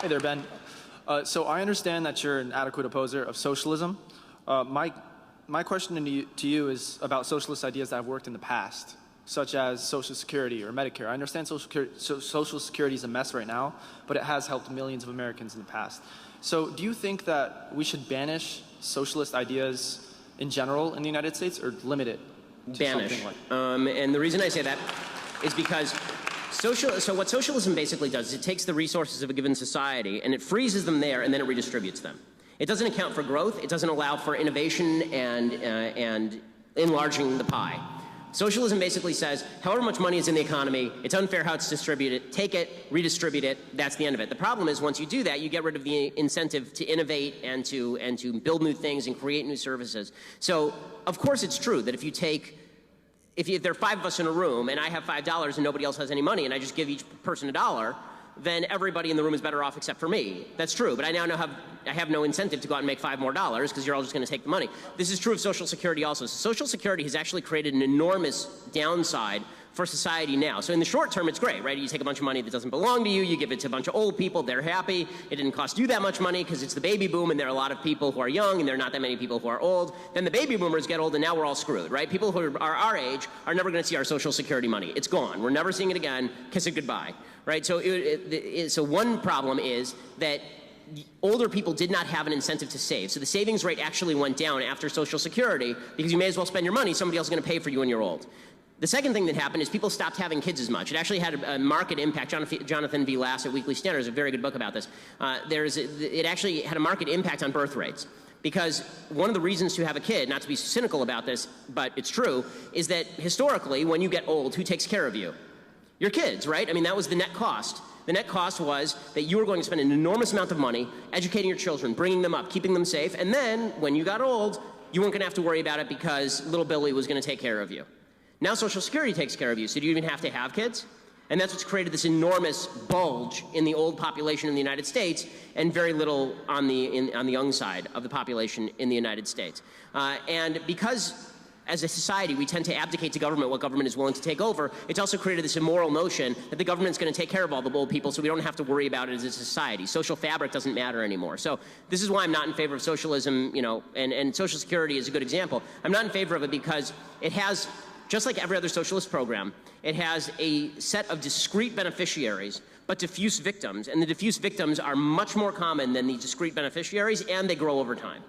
Hey there, Ben. So I understand that you're an adequate opposer of socialism. My question to you is about socialist ideas that have worked in the past, such as Social Security or Medicare. I understand Social Security is a mess right now, but it has helped millions of Americans in the past. So do you think that we should banish socialist ideas in general in the United States, or limit it to banish. something like And the reason I say that is because so what socialism basically does is it takes the resources of a given society and it freezes them there and then it redistributes them. It doesn't account for growth. It doesn't allow for innovation and enlarging the pie. Socialism basically says, however much money is in the economy, it's unfair how it's distributed, take it, redistribute it, that's the end of it. The problem is once you do that, you get rid of the incentive to innovate and to build new things and create new services. So, of course it's true that if there are 5 of us in a room and I have $5 and nobody else has any money and I just give each person $1, then everybody in the room is better off except for me. That's true, but I now have no incentive to go out and make $5 more because you're all just going to take the money. This is true of Social Security also. So Social Security has actually created an enormous downside for society now. So in the short term, it's great, right? You take a bunch of money that doesn't belong to you, you give it to a bunch of old people, they're happy. It didn't cost you that much money because it's the baby boom and there are a lot of people who are young and there are not that many people who are old. Then the baby boomers get old and now we're all screwed, right? People who are our age are never going to see our Social Security money. It's gone. We're never seeing it again. Kiss it goodbye, right? So, so one problem is that older people did not have an incentive to save. So the savings rate actually went down after Social Security because you may as well spend your money. Somebody else is going to pay for you when you're old. The second thing that happened is people stopped having kids as much. It actually had a market impact. Jonathan V. Lass at Weekly Standard has a very good book about this. It actually had a market impact on birth rates. Because one of the reasons to have a kid, not to be cynical about this, but it's true, is that historically, when you get old, who takes care of you? Your kids, right? I mean, that was the net cost. The net cost was that you were going to spend an enormous amount of money educating your children, bringing them up, keeping them safe, and then, when you got old, you weren't going to have to worry about it because little Billy was going to take care of you. Now Social Security takes care of you, so do you even have to have kids? And that's what's created this enormous bulge in the old population in the United States and very little on the young side of the population in the United States. And because as a society we tend to abdicate to government what government is willing to take over, it's also created this immoral notion that the government's going to take care of all the old people so we don't have to worry about it as a society. Social fabric doesn't matter anymore. So this is why I'm not in favor of socialism, you know, and Social Security is a good example. I'm not in favor of it because it has, just like every other socialist program, it has a set of discrete beneficiaries, but diffuse victims. And the diffuse victims are much more common than the discrete beneficiaries, and they grow over time.